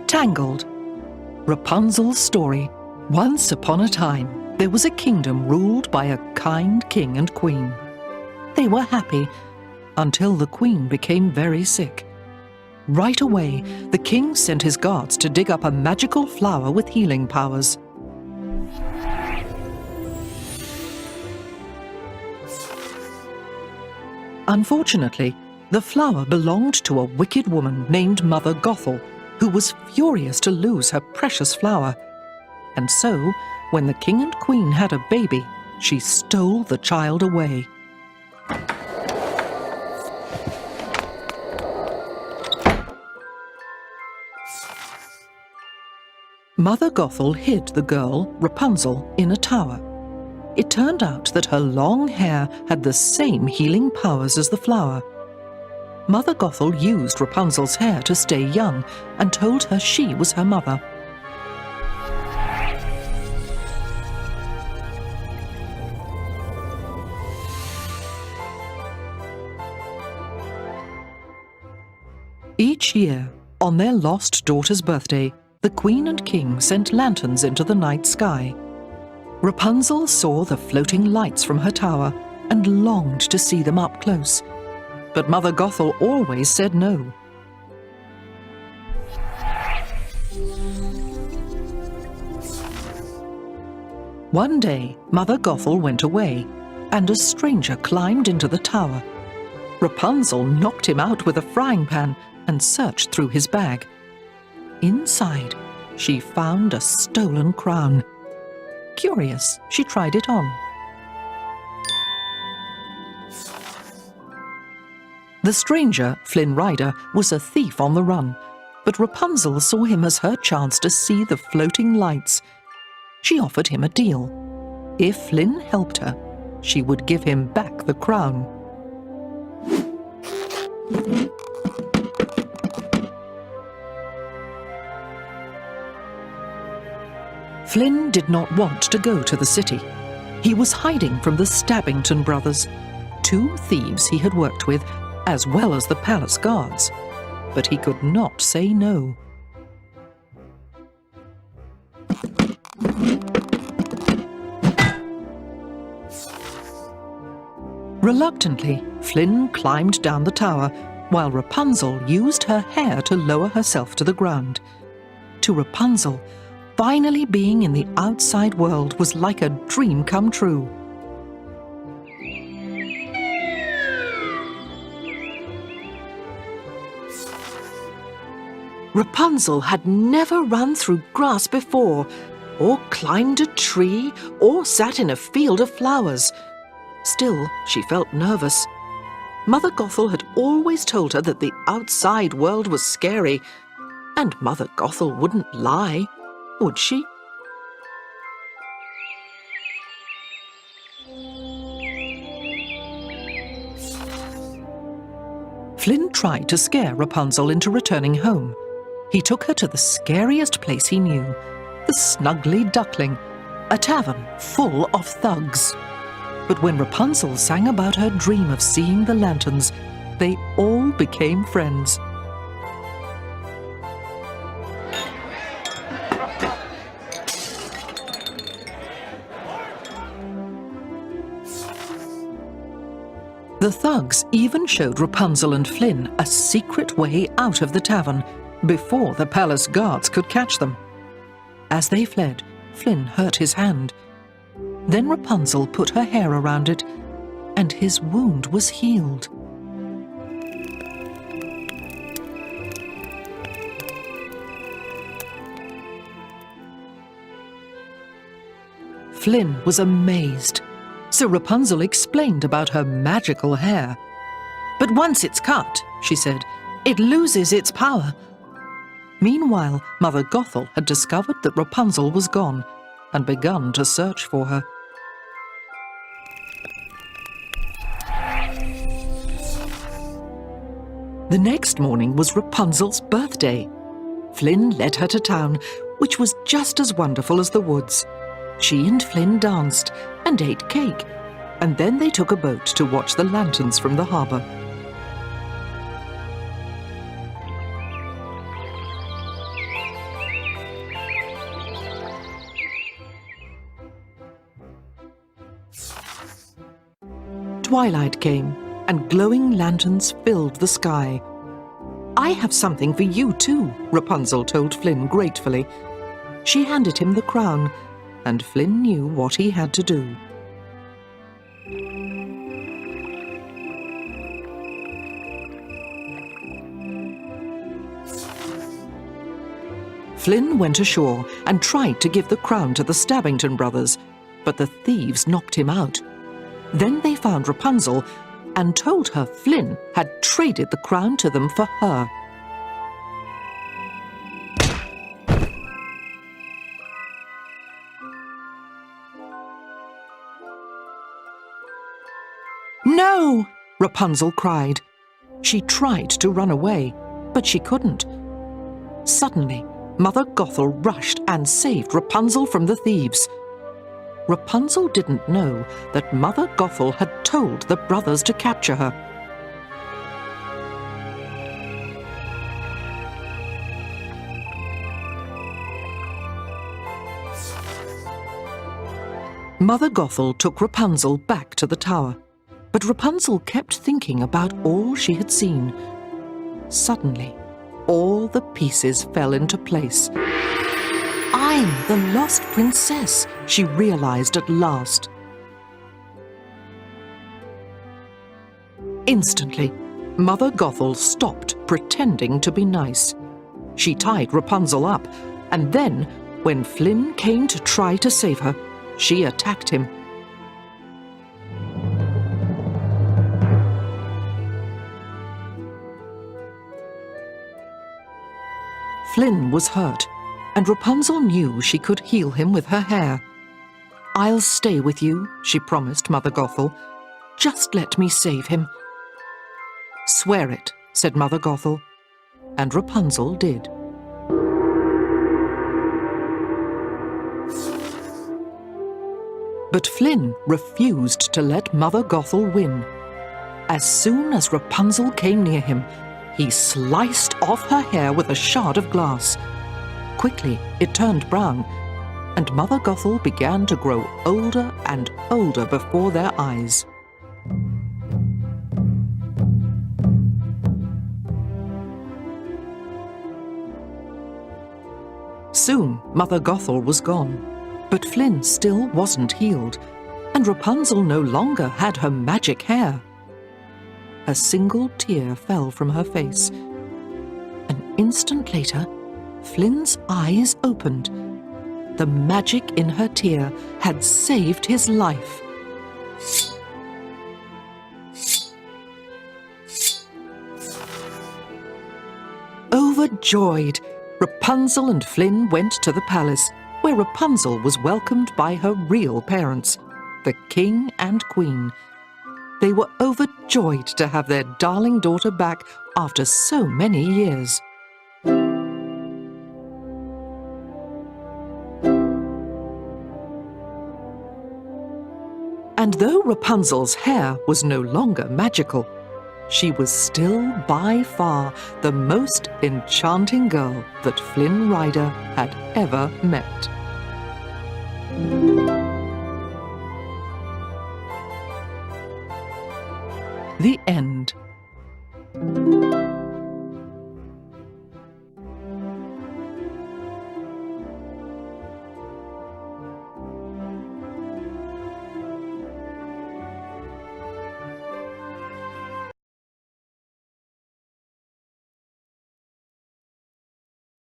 Tangled. Rapunzel's story. Once upon a time, there was a kingdom ruled by a kind king and queen. They were happy until the queen became very sick. Right away, the king sent his guards to dig up a magical flower with healing powers. Unfortunately, the flower belonged to a wicked woman named Mother Gothel, who was furious to lose her precious flower. And so, when the king and queen had a baby, she stole the child away. Mother Gothel hid the girl, Rapunzel, in a tower. It turned out that her long hair had the same healing powers as the flower. Mother Gothel used Rapunzel's hair to stay young and told her she was her mother. Each year, on their lost daughter's birthday, the queen and king sent lanterns into the night sky. Rapunzel saw the floating lights from her tower and longed to see them up close. But Mother Gothel always said no. One day, Mother Gothel went away, and a stranger climbed into the tower. Rapunzel knocked him out with a frying pan and searched through his bag. Inside, she found a stolen crown. Curious, she tried it on. The stranger, Flynn Rider, was a thief on the run, but Rapunzel saw him as her chance to see the floating lights. She offered him a deal. If Flynn helped her, she would give him back the crown. Flynn did not want to go to the city. He was hiding from the Stabbington brothers, 2 thieves he had worked with, as well as the palace guards. But he could not say no. Reluctantly, Flynn climbed down the tower, while Rapunzel used her hair to lower herself to the ground. To Rapunzel, finally being in the outside world was like a dream come true. Rapunzel had never run through grass before, or climbed a tree, or sat in a field of flowers. Still, she felt nervous. Mother Gothel had always told her that the outside world was scary, and Mother Gothel wouldn't lie, would she? Flynn tried to scare Rapunzel into returning home. He took her to the scariest place he knew, the Snuggly Duckling, a tavern full of thugs. But when Rapunzel sang about her dream of seeing the lanterns, they all became friends. The thugs even showed Rapunzel and Flynn a secret way out of the tavern before the palace guards could catch them. As they fled, Flynn hurt his hand. Then Rapunzel put her hair around it, and his wound was healed. Flynn was amazed, so Rapunzel explained about her magical hair. "But once it's cut," she said, "it loses its power." Meanwhile, Mother Gothel had discovered that Rapunzel was gone and begun to search for her. The next morning was Rapunzel's birthday. Flynn led her to town, which was just as wonderful as the woods. She and Flynn danced and ate cake, and then they took a boat to watch the lanterns from the harbour. Twilight came, and glowing lanterns filled the sky. "I have something for you too," Rapunzel told Flynn gratefully. She handed him the crown, and Flynn knew what he had to do. Flynn went ashore and tried to give the crown to the Stabbington brothers, but the thieves knocked him out. Then they found Rapunzel and told her Flynn had traded the crown to them for her. "No!" Rapunzel cried. She tried to run away, but she couldn't. Suddenly, Mother Gothel rushed and saved Rapunzel from the thieves. Rapunzel didn't know that Mother Gothel had told the brothers to capture her. Mother Gothel took Rapunzel back to the tower, but Rapunzel kept thinking about all she had seen. Suddenly, all the pieces fell into place. "I'm the lost princess," she realized at last. Instantly, Mother Gothel stopped pretending to be nice. She tied Rapunzel up, and then, when Flynn came to try to save her, she attacked him. Flynn was hurt, and Rapunzel knew she could heal him with her hair. "I'll stay with you," she promised Mother Gothel. "Just let me save him." "Swear it," said Mother Gothel, and Rapunzel did. But Flynn refused to let Mother Gothel win. As soon as Rapunzel came near him, he sliced off her hair with a shard of glass. Quickly, it turned brown, and Mother Gothel began to grow older and older before their eyes. Soon, Mother Gothel was gone, but Flynn still wasn't healed, and Rapunzel no longer had her magic hair. A single tear fell from her face. An instant later, Flynn's eyes opened. The magic in her tear had saved his life. Overjoyed, Rapunzel and Flynn went to the palace, where Rapunzel was welcomed by her real parents, the King and Queen. They were overjoyed to have their darling daughter back after so many years. And though Rapunzel's hair was no longer magical, she was still by far the most enchanting girl that Flynn Rider had ever met. The end.